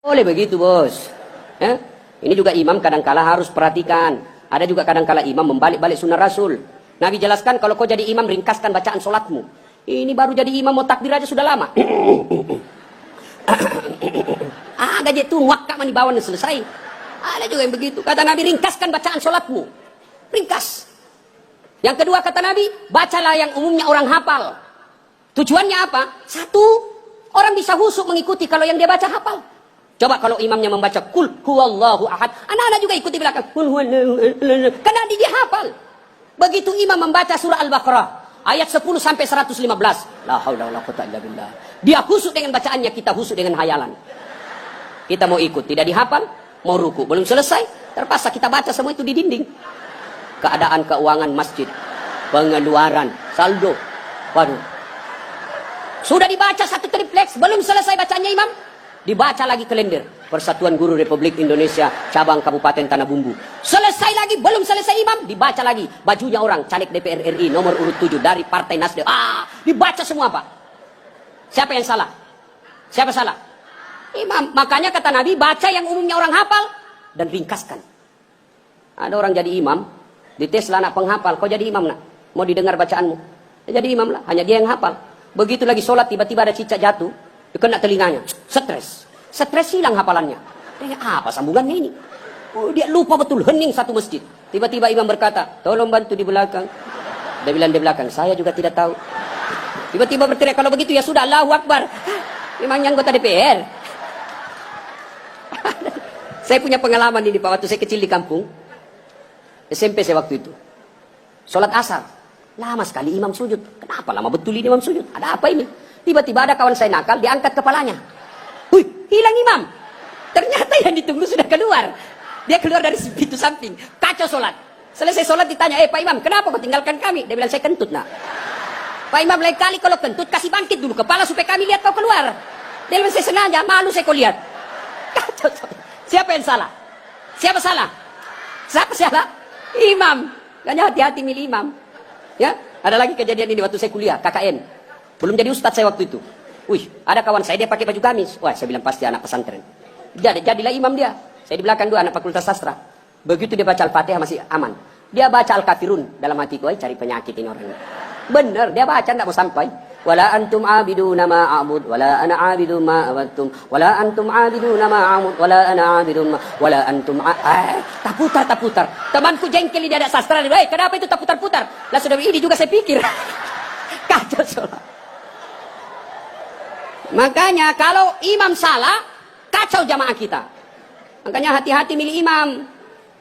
Boleh begitu, bos. Ya? Ini juga imam kadangkala harus perhatikan. Ada juga kadangkala imam membalik-balik sunnah Rasul. Nabi jelaskan, kalau kau jadi imam, ringkaskan bacaan solatmu. Ini baru jadi imam, mau takbir aja sudah lama. Gajet tuh wakak mani bawan selesai. Ada juga yang begitu. Kata Nabi, ringkaskan bacaan solatmu. Ringkas. Yang kedua kata Nabi, bacalah yang umumnya orang hafal. Tujuannya apa? Satu, orang bisa husuk mengikuti kalau yang dia baca hafal. Coba kalau imamnya membaca kul huwallahu ahad, anak-anak juga ikuti belakang. Kul huwallahu ahad. Karena dia hafal. Begitu imam membaca surah Al-Baqarah ayat 10 sampai 115. La haula wala quwwata illa billah. Dia husuk dengan bacaannya, kita husuk dengan hayalan. Kita mau ikut, tidak dihafal, mau ruku, belum selesai, terpaksa kita baca semua itu di dinding. Keadaan keuangan masjid, pengeluaran, saldo. Waduh. Sudah dibaca satu tripleks, belum selesai bacanya imam, dibaca lagi kalender Persatuan Guru Republik Indonesia cabang Kabupaten Tanah Bumbu. Selesai lagi, belum selesai imam, dibaca lagi bajunya orang caleg DPR RI nomor urut 7 dari Partai Nasdem. Dibaca semua, Pak. Siapa yang salah? Siapa salah? Imam. Makanya kata Nabi, baca yang umumnya orang hafal dan ringkaskan. Ada orang jadi imam, dites lah anak penghafal, kau jadi imam nak? Mau didengar bacaanmu? Ya, jadi imam lah, hanya dia yang hafal. Begitu lagi sholat, tiba-tiba ada cicak jatuh, kena telinganya, stres hilang hafalannya. Apa sambungannya ini? Dia lupa betul, hening satu masjid. Tiba-tiba imam berkata, tolong bantu di belakang. Dia bilang di belakang, saya juga tidak tahu. Tiba-tiba berteriak, kalau begitu ya sudah, Allahu Akbar. Memangnya anggota DPR. Saya punya pengalaman ini Pak, waktu saya kecil di kampung SMP saya waktu itu sholat asar, lama sekali imam sujud. Kenapa lama betul ini imam sujud? Ada apa ini? Tiba-tiba ada kawan saya nakal, diangkat kepalanya. Wih, hilang imam. Ternyata yang ditunggu sudah keluar. Dia keluar dari pintu samping. Kacau sholat. Selesai sholat ditanya, Pak Imam, kenapa kau tinggalkan kami? Dia bilang, saya kentut nak. Pak Imam, lain kali kalau kentut, kasih bangkit dulu kepala supaya kami lihat kau keluar. Dia bilang, saya sengaja, malu saya kau lihat. Kacau sholat. Siapa yang salah? Siapa salah? Siapa salah? Imam. Makanya hati-hati milih imam. Ya, ada lagi kejadian ini waktu saya kuliah, KKN. Belum jadi ustadz saya waktu itu. Wih, ada kawan saya, dia pakai baju gamis. Wah, saya bilang pasti anak pesantren. Jadilah imam dia. Saya di belakang dua anak fakultas sastra. Begitu dia baca Al-Fatihah masih aman. Dia baca Al-Kafirun dalam hatiku, cari penyakit ini orang ini. Bener, dia baca enggak mau sampai. Wala antum abiduna ma a'bud wala ana abidu ma abattum wala antum abiduna ma a'bud wala ana abidu ma wala antum taputar. Temanku jengkel dia ada sastra. Kenapa itu taputar-putar? Lah sudah ini juga saya pikir. Kacau sholat. Makanya kalau imam salah, kacau jamaah kita. Makanya hati-hati milih imam.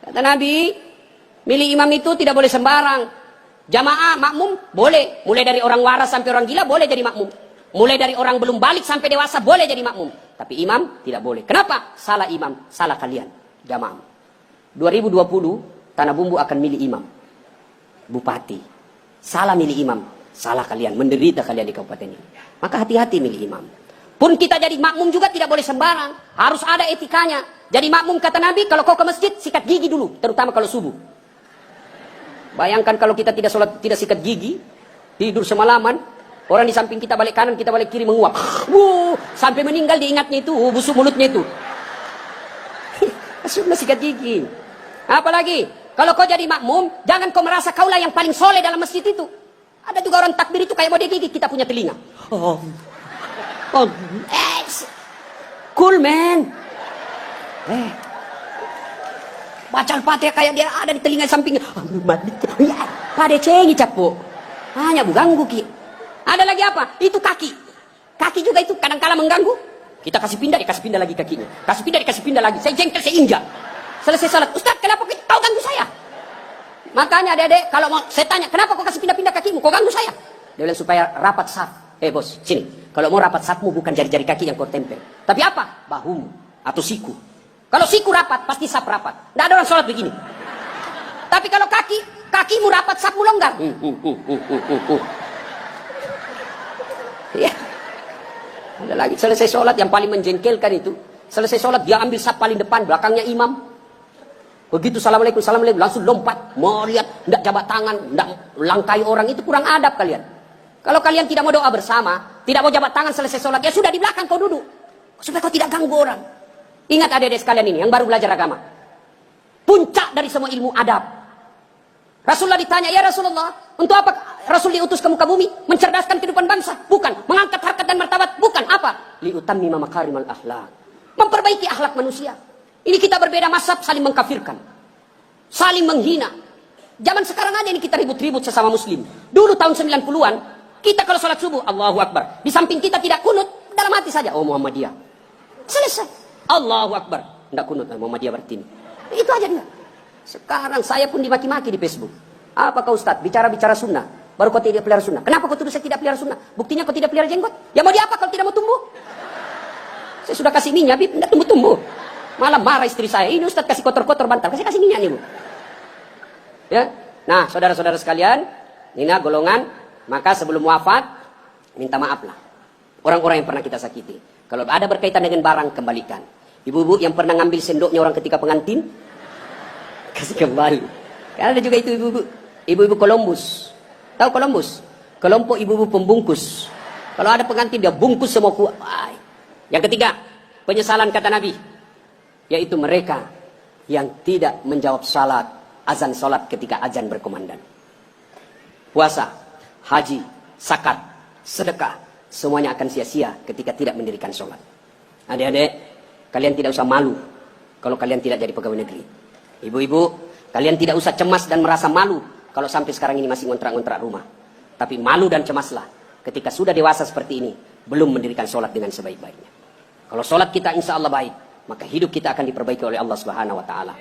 Kata Nabi, milih imam itu tidak boleh sembarang. Jamaah makmum boleh, mulai dari orang waras sampai orang gila boleh jadi makmum. Mulai dari orang belum balik sampai dewasa boleh jadi makmum. Tapi imam tidak boleh. Kenapa? Salah imam, salah kalian. Jamaah. 2020 Tanah Bumbu akan milih imam. Bupati. Salah milih imam, salah kalian, menderita kalian di kabupaten ini. Maka hati-hati milih imam. Pun kita jadi makmum juga tidak boleh sembarang. Harus ada etikanya. Jadi makmum kata Nabi, kalau kau ke masjid sikat gigi dulu, terutama kalau subuh. Bayangkan kalau kita tidak sholat, tidak sikat gigi, tidur semalaman, orang di samping kita balik kanan, kita balik kiri menguap. Sampai meninggal diingatnya itu, busuk mulutnya itu. Sudah sikat gigi. Apalagi, kalau kau jadi makmum, jangan kau merasa kaulah yang paling soleh dalam masjid itu. Ada juga orang takbir itu kayak mau digigit, kita punya telinga. Cool man. Baca Al-Fatihah kayak dia ada di telinga sampingnya. Pada cengi capo. Hanya ganggu ki. Ada lagi apa? Itu kaki. Kaki juga itu kadang-kala mengganggu. Kita kasih pindah, dikasih pindah lagi kakinya. Kasih pindah, dikasih pindah lagi. Saya jengkel, saya injak. Selesai salat. Ustaz, kenapa kau ganggu saya? Makanya adik-adik, kalau mau saya tanya, kenapa kau kasih pindah-pindah kakimu? Kau ganggu saya? Dia bilang supaya rapat saf. Bos, sini. Kalau mau rapat safmu bukan jari-jari kaki yang kau tempel. Tapi apa? Bahumu atau siku. Kalau siku rapat, pasti saf rapat. Tidak ada orang sholat begini. Tapi kalau kakimu rapat, safmu longgar. Ya. Ada lagi, selesai sholat yang paling menjengkelkan itu. Selesai sholat, dia ambil saf paling depan, belakangnya imam. Begitu, assalamualaikum, langsung lompat. Mau lihat, tidak jabat tangan, tidak langkai orang, itu kurang adab kalian. Kalau kalian tidak mau doa bersama, tidak mau jabat tangan selesai sholat, ya sudah di belakang kau duduk. Supaya kau tidak ganggu orang. Ingat adik-adik sekalian ini, yang baru belajar agama. Puncak dari semua ilmu adab. Rasulullah ditanya, ya Rasulullah, untuk apa Rasul diutus ke muka bumi? Mencerdaskan kehidupan bangsa? Bukan. Mengangkat harkat dan martabat? Bukan. Apa? Liutammima makarimal akhlak. Memperbaiki akhlak manusia. Ini kita berbeda mazhab, saling mengkafirkan. Saling menghina. Zaman sekarang aja ini kita ribut-ribut sesama muslim. Dulu tahun 90-an, kita kalau sholat subuh, Allahu Akbar. Di samping kita tidak kunut, dalam hati saja, oh Muhammadiyah. Selesai. Allahu Akbar. Tidak kunut, Muhammadiyah berarti ini. Itu aja dia. Sekarang saya pun dimaki-maki di Facebook. Apa kau Ustaz? Bicara-bicara sunnah. Baru kau tidak pelihara sunnah. Kenapa kau tuduh saya tidak pelihara sunnah? Buktinya kau tidak pelihara jenggot. Ya mau diapa kalau tidak mau tumbuh? Saya sudah kasih minyak, tidak tumbuh-tumbuh. Malah marah istri saya. Ini Ustaz kasih kotor-kotor bantal. Kasih minyak nih Bu. Ya. Nah saudara-saudara sekalian. Ini golongan. Maka sebelum wafat. Minta maaf lah. Orang-orang yang pernah kita sakiti. Kalau ada berkaitan dengan barang, kembalikan. Ibu-ibu yang pernah ngambil sendoknya orang ketika pengantin, kasih kembali. Karena ada juga itu ibu-ibu Columbus. Tahu Columbus? Kelompok ibu-ibu pembungkus. Kalau ada pengantin dia bungkus semua kuat. Yang ketiga, penyesalan kata Nabi, yaitu mereka yang tidak menjawab salat, azan salat ketika azan berkumandang. Puasa, haji, zakat, sedekah, semuanya akan sia-sia ketika tidak mendirikan salat. Adik-adik, kalian tidak usah malu kalau kalian tidak jadi pegawai negeri. Ibu-ibu, kalian tidak usah cemas dan merasa malu kalau sampai sekarang ini masih ngontrak-ngontrak rumah. Tapi malu dan cemaslah ketika sudah dewasa seperti ini, belum mendirikan sholat dengan sebaik-baiknya. Kalau sholat kita insya Allah baik, maka hidup kita akan diperbaiki oleh Allah Subhanahu Wa Taala.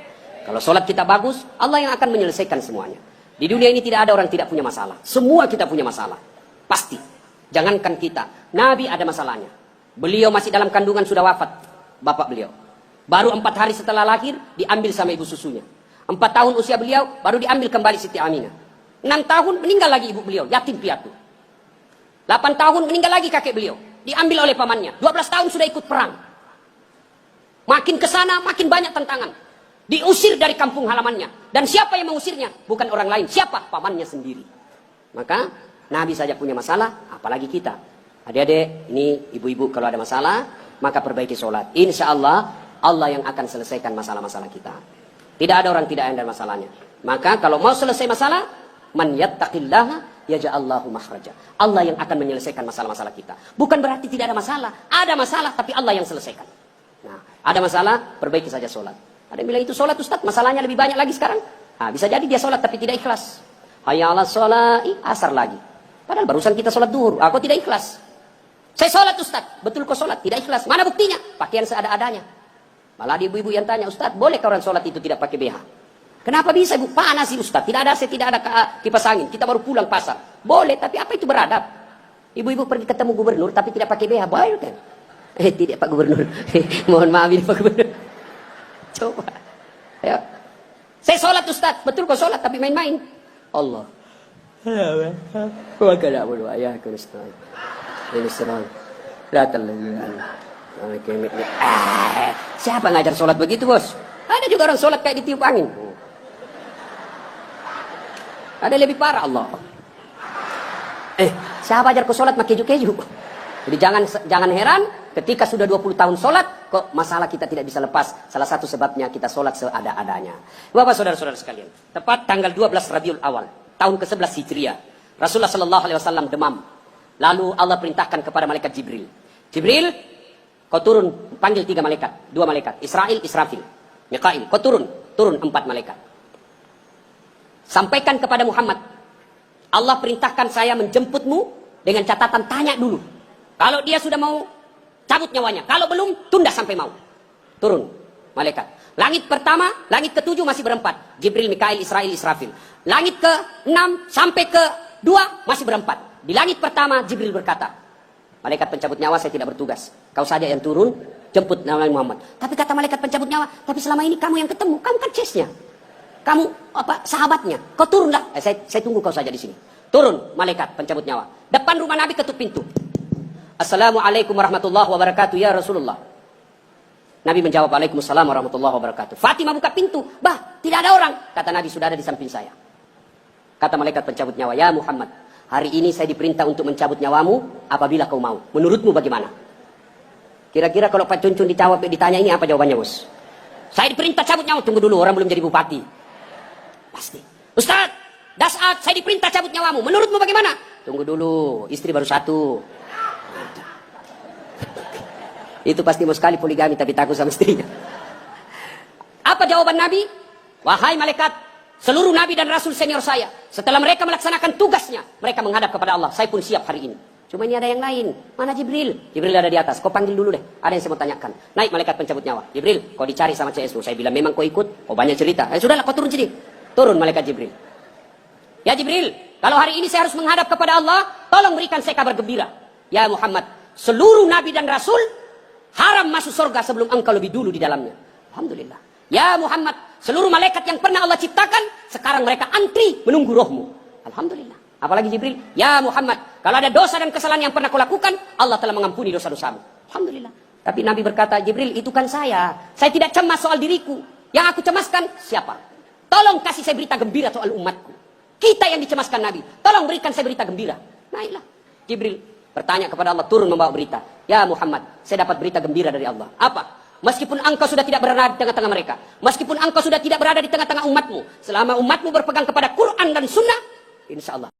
Kalau sholat kita bagus, Allah yang akan menyelesaikan semuanya. Di dunia ini tidak ada orang tidak punya masalah. Semua kita punya masalah. Pasti. Jangankan kita, Nabi ada masalahnya. Beliau masih dalam kandungan sudah wafat. Bapak beliau. Baru 4 hari setelah lahir, diambil sama ibu susunya. 4 tahun usia beliau, baru diambil kembali Siti Aminah. 6 tahun meninggal lagi ibu beliau, yatim piatu. 8 tahun meninggal lagi kakek beliau, diambil oleh pamannya. 12 tahun sudah ikut perang. Makin ke sana, makin banyak tantangan. Diusir dari kampung halamannya. Dan siapa yang mengusirnya? Bukan orang lain. Siapa? Pamannya sendiri. Maka, Nabi saja punya masalah, apalagi kita. Adik-adik, ini ibu-ibu kalau ada masalah, maka perbaiki sholat. Insya Allah, Allah yang akan selesaikan masalah-masalah kita. Tidak ada orang tidak ada masalahnya. Maka kalau mau selesai masalah, man yattaqillaha yaj'allahu makhraja. Allah yang akan menyelesaikan masalah-masalah kita. Bukan berarti tidak ada masalah. Ada masalah, tapi Allah yang selesaikan. Nah, ada masalah, perbaiki saja sholat. Ada yang bilang itu sholat Ustaz, masalahnya lebih banyak lagi sekarang. Nah, bisa jadi dia sholat tapi tidak ikhlas. Hayya 'alas sholat, asar lagi. Padahal barusan kita sholat duhur, aku tidak ikhlas. Saya sholat Ustaz, betul kau sholat, tidak ikhlas. Mana buktinya? Pakaian seada-adanya. Malah ada ibu-ibu yang tanya, Ustaz, bolehkah orang sholat itu tidak pakai BH? Kenapa bisa Bu? Panas sih Ustaz, tidak ada AC, tidak ada kipas angin. Kita baru pulang pasar. Boleh, tapi apa itu beradab? Ibu-ibu pergi ketemu gubernur tapi tidak pakai BH, boleh kan? Tidak Pak Gubernur. Mohon maaf ini Pak Gubernur. Coba. Ayo. Saya sholat Ustaz, betul kau sholat tapi main-main. Allah. Wa kana abudu ya Kristus. Ini serang. Datang lagi. Siapa ngajar sholat begitu bos? Ada juga orang sholat kayak ditiup angin. Ada lebih parah Allah. Siapa ajar kau sholat pakai keju-keju? Jadi jangan heran ketika sudah 20 tahun sholat, kok masalah kita tidak bisa lepas. Salah satu sebabnya kita sholat seada-adanya. Bapak saudara-saudara sekalian, tepat tanggal 12 Rabiul Awal, tahun ke-11 Hijriah, Rasulullah SAW demam. Lalu Allah perintahkan kepada malaikat Jibril. Jibril, kau turun, panggil 3 malaikat. 2 malaikat, Israel, Israfil, Mikail. Kau turun 4 malaikat. Sampaikan kepada Muhammad, Allah perintahkan saya menjemputmu dengan catatan tanya dulu. Kalau dia sudah mau, cabut nyawanya. Kalau belum, tunda sampai mau. Turun, malaikat. Langit pertama, langit ke-7 masih berempat. Jibril, Mikail, Israel, Israfil. Langit ke-6 sampai ke-2 masih berempat. Di langit pertama, Jibril berkata, malaikat pencabut nyawa saya tidak bertugas. Kau saja yang turun, jemput Nabi Muhammad. Tapi kata malaikat pencabut nyawa, tapi selama ini kamu yang ketemu. Kamu kan chase-nya. Kamu sahabatnya. Kau turunlah. Saya tunggu kau saja di sini. Turun, malaikat pencabut nyawa. Depan rumah Nabi ketuk pintu. Assalamualaikum warahmatullahi wabarakatuh ya Rasulullah. Nabi menjawab, Waalaikumsalam warahmatullahi wabarakatuh. Fatimah buka pintu. Bah, tidak ada orang. Kata Nabi, sudah ada di samping saya. Kata malaikat pencabut nyawa, ya Muhammad, hari ini saya diperintah untuk mencabut nyawamu apabila kau mau. Menurutmu bagaimana? Kira-kira kalau Pak Cuncun ditanya ini apa jawabannya, bos? Saya diperintah cabut nyawa. Tunggu dulu, orang belum jadi bupati. Pasti. Ustaz, Dasat, saya diperintah cabut nyawamu. Menurutmu bagaimana? Tunggu dulu, istri baru satu. Itu pasti mau sekali poligami tapi takut sama istrinya. Apa jawaban Nabi? Wahai malaikat, seluruh Nabi dan Rasul senior saya, setelah mereka melaksanakan tugasnya, mereka menghadap kepada Allah. Saya pun siap hari ini. Cuma ini ada yang lain. Mana Jibril? Jibril ada di atas. Kau panggil dulu deh. Ada yang saya mau tanyakan. Naik malaikat pencabut nyawa. Jibril, kau dicari sama CS-mu. Saya bilang memang kau ikut. Kau banyak cerita. Sudahlah, kau turun sini. Turun malaikat Jibril. Ya Jibril, kalau hari ini saya harus menghadap kepada Allah, tolong berikan saya kabar gembira. Ya Muhammad, seluruh Nabi dan Rasul haram masuk surga sebelum engkau lebih dulu di dalamnya. Alhamdulillah. Ya Muhammad, seluruh malaikat yang pernah Allah ciptakan, sekarang mereka antri menunggu rohmu. Alhamdulillah. Apalagi Jibril, ya Muhammad, kalau ada dosa dan kesalahan yang pernah kau lakukan, Allah telah mengampuni dosa-dosamu. Alhamdulillah. Tapi Nabi berkata, Jibril, itu kan saya. Saya tidak cemas soal diriku. Yang aku cemaskan, siapa? Tolong kasih saya berita gembira soal umatku. Kita yang dicemaskan Nabi. Tolong berikan saya berita gembira. Naiklah. Jibril bertanya kepada Allah, turun membawa berita. Ya Muhammad, saya dapat berita gembira dari Allah. Apa? Meskipun engkau sudah tidak berada di tengah-tengah mereka. Meskipun engkau sudah tidak berada di tengah-tengah umatmu. Selama umatmu berpegang kepada Quran dan Sunnah, insya Allah